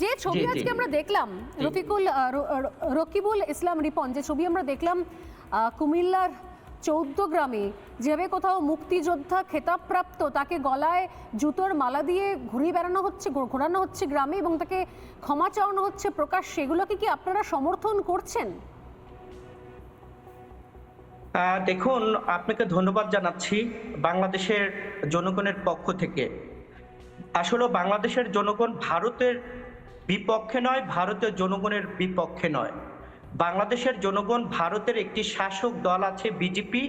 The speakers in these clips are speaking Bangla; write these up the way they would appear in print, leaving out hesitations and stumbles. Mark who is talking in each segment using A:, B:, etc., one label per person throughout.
A: যে ছবি
B: জি জি
A: আজকে আমরা দেখলাম, রকিবুল ইসলাম রিপন, যে ছবি আমরা দেখলাম কুমিল্লার 14 গ্রামে, যেভাবে কোথাও মুক্তিযোদ্ধা খেতাবপ্রাপ্ত তাকে গলায় জুতোর মালা দিয়ে ঘোরানো হচ্ছে গ্রামে, এবং তাকে ক্ষমা চাওয়ানো হচ্ছে প্রকাশ, সেগুলোকে কি আপনারা সমর্থন করছেন?
B: দেখুন, আপনাকে ধন্যবাদ জানাচ্ছি বাংলাদেশের জনগণের পক্ষ থেকে। আসলে বাংলাদেশের জনগণ ভারতের বিপক্ষে নয়, ভারতের জনগণের বিপক্ষে নয়। বাংলাদেশের জনগণ ভারতের একটি শাসক দল আছে বিজেপি,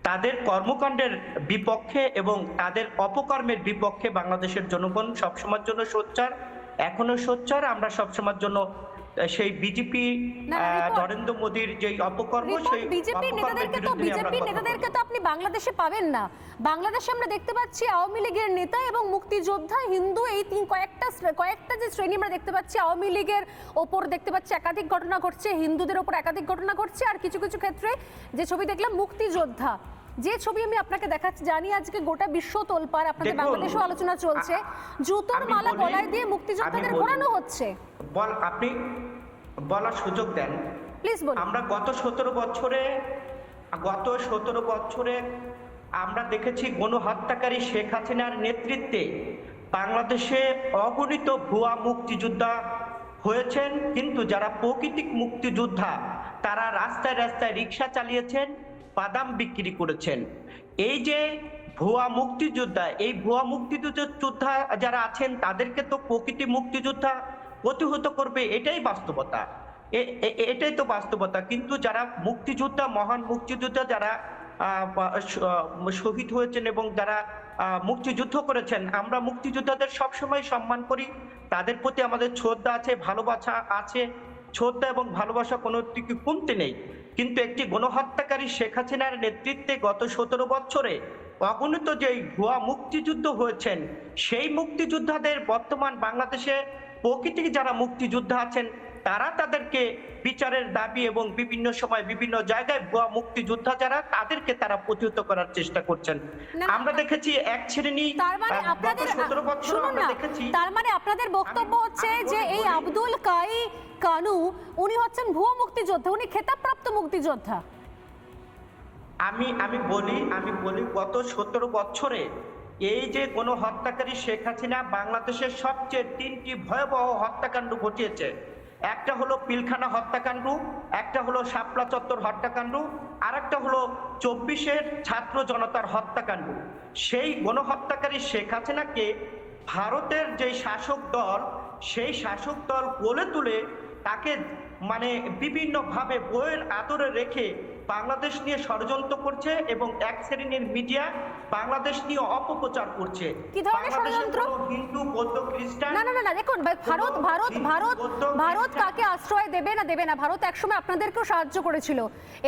B: তাদের কর্মকাণ্ডের বিপক্ষে এবং তাদের অপকর্মের বিপক্ষে বাংলাদেশের জনগণ সবসময়ের জন্য সোচ্চার, এখনো সোচ্চার। আমরা সবসময়ের জন্য সেই বিজেপি নরেন্দ্র মোদীর যে অপকর্ম, সেই
A: বিজেপি নেতাদেরকে তো আপনি বাংলাদেশে পাবেন না। বাংলাদেশে আমরা দেখতে পাচ্ছি আওয়ামী লীগের নেতা এবং মুক্তিযোদ্ধা, হিন্দু, এই কয়েকটা যে শ্রেণী আমরা দেখতে পাচ্ছি। আওয়ামী লীগের ওপর দেখতে পাচ্ছি একাধিক ঘটনা ঘটছে, হিন্দুদের ওপর একাধিক ঘটনা ঘটছে, আর কিছু কিছু ক্ষেত্রে যে ছবি দেখলাম মুক্তিযোদ্ধা, যে ছবি আমি আপনাকে দেখাচ্ছি, জানি আজকে গোটা বিশ্ব তোলপাড়, আপনাদের বাংলাদেশেও আলোচনা চলছে, জুতোর মালা গলায় দিয়ে মুক্তিযোদ্ধাদের ঘোরানো হচ্ছে।
B: আপনি বলার সুযোগ দেন
A: প্লিজ বলুন।
B: আমরা গত 17 বছরে আমরা দেখেছি গণহত্যাকারী শেখ হাসিনার নেতৃত্বে বাংলাদেশে অগণিত ভুয়া মুক্তিযোদ্ধা হয়েছেন, কিন্তু যারা প্রকৃতিক মুক্তিযোদ্ধা তারা রাস্তায় রাস্তায় রিক্সা চালিয়েছেন, বাদাম বিক্রি করেছেন। এই যে ভুয়া মুক্তিযোদ্ধা, এই ভুয়া মুক্তিযোদ্ধা যারা আছেন তাদেরকে তো প্রকৃতি মুক্তিযোদ্ধা প্রতিহত করবে, এটাই বাস্তবতা, এটাই তো বাস্তবতা। কিন্তু যারা মুক্তিযোদ্ধা, মহান মুক্তিযোদ্ধা যারা শহীদ হয়েছেন এবং যারা মুক্তিযুদ্ধ করেছেন, আমরা মুক্তিযোদ্ধাদের সবসময় সম্মান করি, তাদের প্রতি আমাদের শ্রদ্ধা আছে, ভালোবাসা আছে। শ্রদ্ধা এবং ভালোবাসা কোনো দিকে কমতে নেই, কিন্তু একটি গণহত্যাকারী শেখ হাসিনার নেতৃত্বে গত 17 বছরে অগণিত যে ভুয়া মুক্তিযুদ্ধ হয়েছেন, সেই মুক্তিযোদ্ধাদের বর্তমান বাংলাদেশে প্রকৃতিক যারা মুক্তিযোদ্ধা আছেন তারা তাদেরকে বিচারের দাবি এবং বিভিন্ন সময় বিভিন্ন জায়গায় ভুয়া মুক্তিযোদ্ধা যারা তাদেরকে তারা প্রতিহত করার চেষ্টা করছেন। আমরা দেখেছি এক শ্রেণী, গত 17 বছর আমরা দেখেছি।
A: তার মানে আপনাদের বক্তব্য হচ্ছে যে এই আব্দুল কানু উনি হচ্ছেন ভুয়া মুক্তিযোদ্ধা, উনি খেতাবপ্রাপ্ত মুক্তিযোদ্ধা।
B: আমি বলি গত 17 বছরে এই যে গণহত্যাকারী শেখ হাসিনা বাংলাদেশের সবচেয়ে 3টি ভয়াবহ হত্যাকাণ্ড ঘটিয়েছে। একটা হলো পিলখানা হত্যাকাণ্ড, একটা হলো শাপলা চত্বর হত্যাকাণ্ড, আর একটা হলো 24-এর ছাত্র জনতার হত্যাকাণ্ড। সেই গণহত্যাকারী শেখ হাসিনাকে ভারতের যে শাসক দল, সেই শাসক দল কোলে তুলে তাকে মানে বিভিন্নভাবে বইয়ের আদরে রেখে বাংলাদেশ নিয়ে ষড়যন্ত্র করছে এবং এক শ্রেণীর মিডিয়া বাংলাদেশ নিয়ে অপপ্রচার করছে।
A: কি ধরনের ষড়যন্ত্র?
B: হিন্দু, বৌদ্ধ, খ্রিস্টান।
A: না, দেখুন, ভারত কাকে আশ্রয় দেবে না, ভারত একসময় আপনাদেরকেও সাহায্য করেছিল,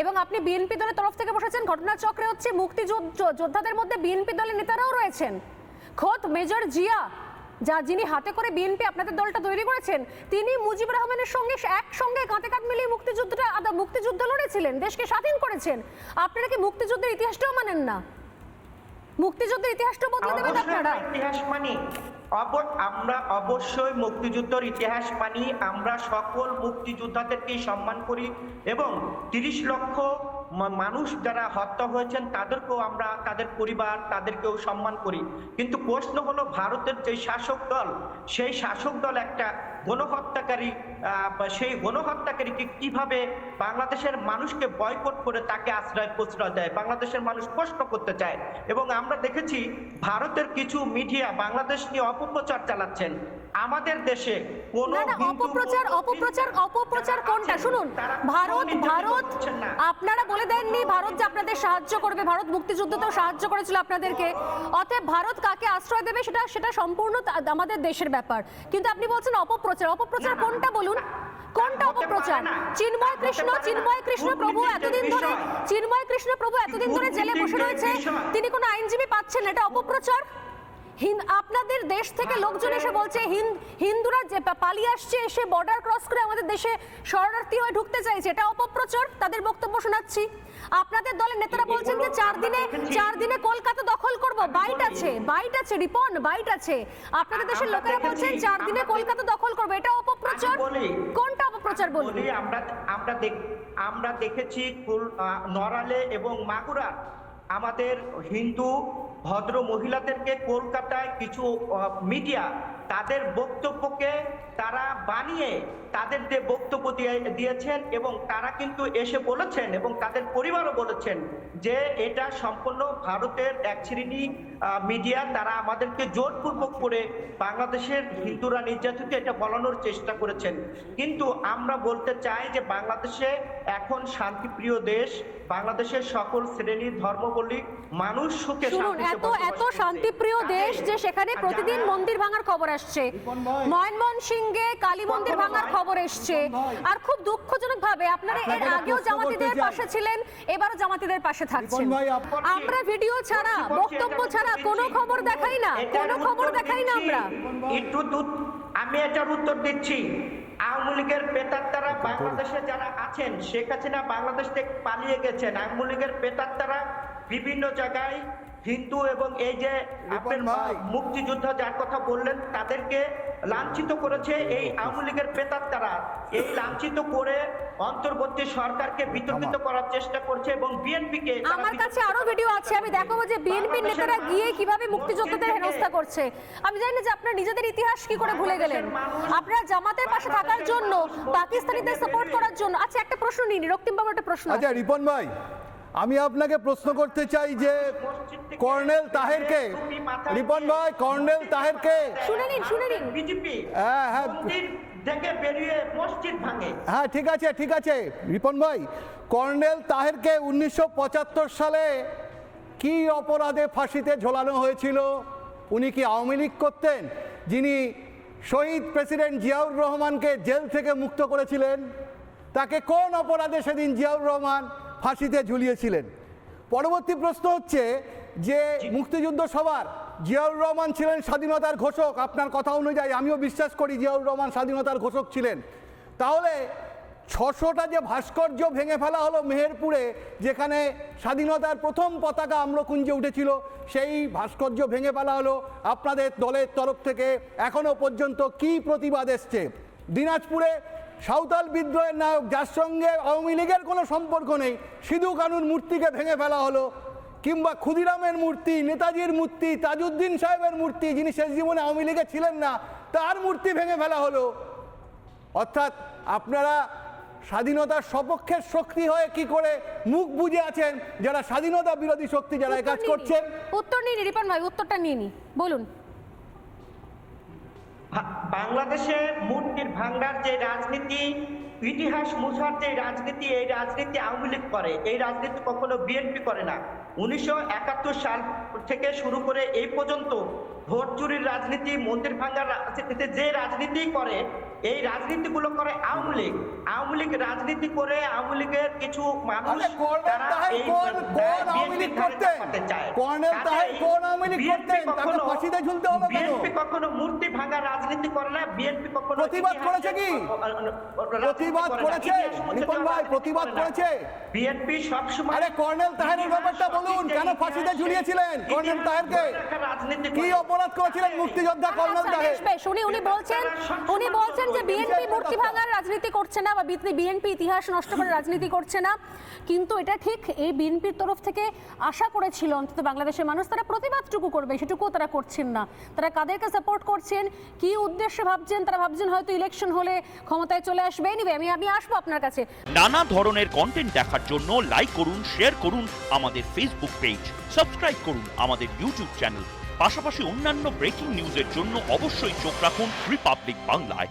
A: এবং আপনি বিএনপি দলের তরফ থেকে বসেছেন। ঘটনাচক্রে হচ্ছে মুক্তিযোদ্ধাদের মধ্যে বিএনপি দলের নেতারাও রয়েছেন। খোদ মেজর জিয়া, যিনি হাতে করে বিএনপি আপনাদের দলটা তৈরি করেছেন, তিনি মুজিবুর রহমানের সঙ্গে একসঙ্গে কাঁধে কাঁধ মিলিয়ে মুক্তিযুদ্ধ লড়েছিলেন, দেশকে স্বাধীন করেছেন। আপনারা কি মুক্তিযুদ্ধের ইতিহাসটাও মানেন না? মুক্তিযুদ্ধের ইতিহাসটাও বদলে দেবেন আপনারা?
B: ইতিহাস মানি, আমরা অবশ্যই মুক্তিযুদ্ধের ইতিহাস মানি। আমরা সকল মুক্তিযোদ্ধাদেরকে সম্মান করি এবং 30 লক্ষ মানুষ যারা হত্যা হয়েছেন তাদেরকেও আমরা, তাদের পরিবার, তাদেরকেও সম্মান করি। কিন্তু প্রশ্ন হলো ভারতের যে শাসক দল, সেই শাসক দল একটা গণহত্যাকারী, সেই গণহত্যাকারীকে কিভাবে বাংলাদেশের মানুষকে বয়কট করে তাকে আশ্রয় প্রশ্রয় দেয়, বাংলাদেশের মানুষ প্রশ্ন করতে চায়। এবং আমরা দেখেছি ভারতের কিছু মিডিয়া বাংলাদেশ নিয়ে অপপ্রচার চালাচ্ছেন। আমাদের দেশে কোন
A: অপপ্রচার কোনটা? শুনুন, ভারত আপনারা বলে দেননি ভারত যে আপনাদের সাহায্য করবে, ভারত মুক্তিযুদ্ধতেও সাহায্য করেছিল আপনাদেরকে, অতএব ভারত কাকে আশ্রয় দেবে সেটা সম্পূর্ণ আমাদের দেশের ব্যাপার। কিন্তু আপনি বলছেন অপপ্রচার কোনটা বলুন? কোনটা অপপ্রচার? চিন্ময় কৃষ্ণ প্রভু এতদিন ধরে জেলে বসে রয়েছে, তিনি কোনো আইনজীবী পাচ্ছেন, এটা অপপ্রচার? আপনাদের দেশ থেকে লোকজন এসে বলছে হিন্দুরা যে পালিয়ে আসছে, এসে বর্ডার ক্রস করে আমাদের দেশে শরণার্থী হয়ে ঢুকতে চাইছে, এটা অপপ্রচার। তাদের বক্তব্য শোনাচ্ছি। আপনাদের দলের নেতারা বলছেন যে 4 দিনে কলকাতা দখল করব। বাইট আছে রিপন, বাইট আছে। আপনাদের দেশের লোকেরা বলছেন 4 দিনে কলকাতা দখল করব, এটা অপপ্রচার। কোনটা অপপ্রচার বলুন?
B: আমরা দেখেছি নড়ালে এবং মাগুরা আমাদের হিন্দু ভদ্র মহিলাদেরকে কলকাতায় কিছু মিডিয়া তাদের বক্তব্যকে তারা বানিয়ে তাদের যে বক্তব্য দিয়েছেন এবং তারা কিন্তু এসে বলেছেন এবং তাদের পরিবারও বলেছেন যে এটা সম্পূর্ণ ভারতের এক শ্রেণী মিডিয়া, তারা আমাদেরকে জোরপূর্বক করে বাংলাদেশের হিন্দুরা নির্যাতিত এটা বলানোর চেষ্টা করেছেন। কিন্তু আমরা বলতে চাই যে বাংলাদেশে এখন শান্তিপ্রিয় দেশ, বাংলাদেশের সকল শ্রেণীর ধর্মাবলম্বী মানুষ সুখে
A: এত শান্তিপ্রিয় দেশ যে সেখানে প্রতিদিন মন্দির ভাঙার খবর আসছে। ময়মনসিংহে কালী মন্দির ভাঙার খবর এসছে। আর খুব দুঃখজনক ভাবে আপনারা এর আগেও জামাতিদের পাশে ছিলেন, এবারও জামাতিদের পাশে থাকছেন। আমরা ভিডিও ছাড়া, বক্তব্য ছাড়া কোনো খবর দেখাই না, আমরা।
B: আমি এটার উত্তর দিচ্ছি। আওয়ামী লীগের প্রেতাত্মারা বাংলাদেশে যারা আছেন, শেখ হাসিনা বাংলাদেশ থেকে পালিয়ে গেছেন, আওয়ামী লীগের প্রেতাত্মারা বিভিন্ন জায়গায় হিন্দু এবং এই যে আপনার মুক্তিযোদ্ধা যার কথা বললেন তাদেরকে লাঞ্ছিত করেছে এই আওয়ামী লীগের প্রেতাত্মারা। এই লাঞ্ছিত করে অন্তর্বর্তী সরকারকে বিতর্কিত করার চেষ্টা করছে এবং বিএনপিকে।
A: আমার কাছে আরো ভিডিও আছে, আমি দেখাবো যে বিএনপির নেতারা গিয়ে কিভাবে মুক্তিযোদ্ধাদের হেনস্থা করছে। আমি জানি না যে আপনারা নিজেদের ইতিহাস কি করে ভুলে গেলেন। আপনারা জামাতের পাশে থাকার জন্য, পাকিস্তানিদের সাপোর্ট করার জন্য। আচ্ছা, একটা প্রশ্ন নিন, রক্তিম বাবু একটা প্রশ্ন।
C: আচ্ছা রিপন ভাই, আমি আপনাকে প্রশ্ন করতে চাই যে কর্নেল তাহেরকে, রিপন ভাই, কর্নেল তাহেরকে
A: শুনে নিন
B: বিজেপি থেকে বেরিয়ে মসজিদ ভাঙে।
C: হ্যাঁ ঠিক আছে রিপন ভাই, কর্নেল তাহেরকে 1975 সালে কি অপরাধে ফাঁসিতে ঝোলানো হয়েছিল? উনি কি আওয়ামী লীগ করতেন, যিনি শহীদ প্রেসিডেন্ট জিয়াউর রহমানকে জেল থেকে মুক্ত করেছিলেন? তাকে কোন অপরাধে সেদিন জিয়াউর রহমান ফাঁসিতে ঝুলিয়েছিলেন? পরবর্তী প্রশ্ন হচ্ছে যে মুক্তিযুদ্ধ সভার জিয়াউর রহমান ছিলেন স্বাধীনতার ঘোষক। আপনার কথা অনুযায়ী আমিও বিশ্বাস করি জিয়াউর রহমান স্বাধীনতার ঘোষক ছিলেন। তাহলে 600টা যে ভাস্কর্য ভেঙে ফেলা হলো মেহেরপুরে, যেখানে স্বাধীনতার প্রথম পতাকা আম্রকুঞ্জে উঠেছিল, সেই ভাস্কর্য ভেঙে ফেলা হলো। আপনাদের দলের তরফ থেকে এখনো পর্যন্ত কি প্রতিবাদ এসছে? দিনাজপুরে সাঁওতাল বিদ্রোহের নায়ক, যার সঙ্গে আওয়ামী লীগের কোনো সম্পর্ক নেই, সিধু কানুর মূর্তিকে ভেঙে ফেলা হলো। কিংবা ক্ষুদিরামের মূর্তি, নেতাজির মূর্তি, তাজউদ্দিন সাহেবের মূর্তি, যিনি শেষ জীবনে আওয়ামী লীগে ছিলেন না, তার মূর্তি ভেঙে ফেলা হলো। অর্থাৎ আপনারা স্বাধীনতার সপক্ষের শক্তি হয়ে কি করে মুখ বুজে আছেন যারা স্বাধীনতা বিরোধী শক্তি যারা কাজ করছেন?
A: উত্তর নিন রিপন ভাই, উত্তরটা নিয়ে বলুন।
B: বাংলাদেশে মূর্তির ভাঙার যে রাজনীতি, ইতিহাস মুছার যে রাজনীতি, এই রাজনীতি আওয়ামী লীগ করে, এই রাজনীতি কখনো বিএনপি করে না। 1971 সাল থেকে শুরু করে এই পর্যন্ত ভোট চুরির রাজনীতি, মন্দির ভাঙার রাজনীতিতে যে রাজনীতি করে, এই রাজনীতিগুলো করে আওয়ামী লীগ। আওয়ামী লীগ রাজনীতি করে আওয়ামী লীগের কিছু মানুষ তারা এই বিএনপি কখনো মূর্তি ভাঙার রাজনীতি করে না। বিএনপি কখনো
C: প্রতিবাদ করেছে কি? প্রতিবাদ করেছে রিপন ভাই, প্রতিবাদ করেছে বিএনপি সবসময়। আরে কর্নেল তাহেরের ব্যাপারটা বলুন, কেন ফাঁসিতে ঝুলিয়েছিলেন কর্নেল তাহেরকে? কি অপরাধ করেছিলেন মুক্তিযোদ্ধা কর্নেল তাহের?
A: উনি বলছেন যে বিএনপি মূর্তি ভাঙার রাজনীতি করছে না বা বিএনপি ইতিহাস নষ্ট করে রাজনীতি করছে না। কিন্তু এটা ঠিক, এই বিএনপির তরফ থেকে আশা করেছিল অন্তত বাংলাদেশের মানুষ তারা প্রতিবাদটুকু করবে, সেটুকুও তারা করছেন না। তারা কাদেরকে সাপোর্ট করছেন, কি উদ্দেশ্যে ভাবছেন? তারা ভাবছেন হয়তো ইলেকশন হলে ক্ষমতায় চলে আসবে। এনিওয়ে, আমি আসবো আপনার কাছে।
D: নানা ধরনের কন্টেন্ট দেখার জন্য লাইক করুন, শেয়ার করুন আমাদের ফেসবুক পেজ, সাবস্ক্রাইব করুন আমাদের ইউটিউব চ্যানেল। পাশাপাশি অন্যান্য ব্রেকিং নিউজের জন্য অবশ্যই চোখ রাখুন রিপাবলিক বাংলায়।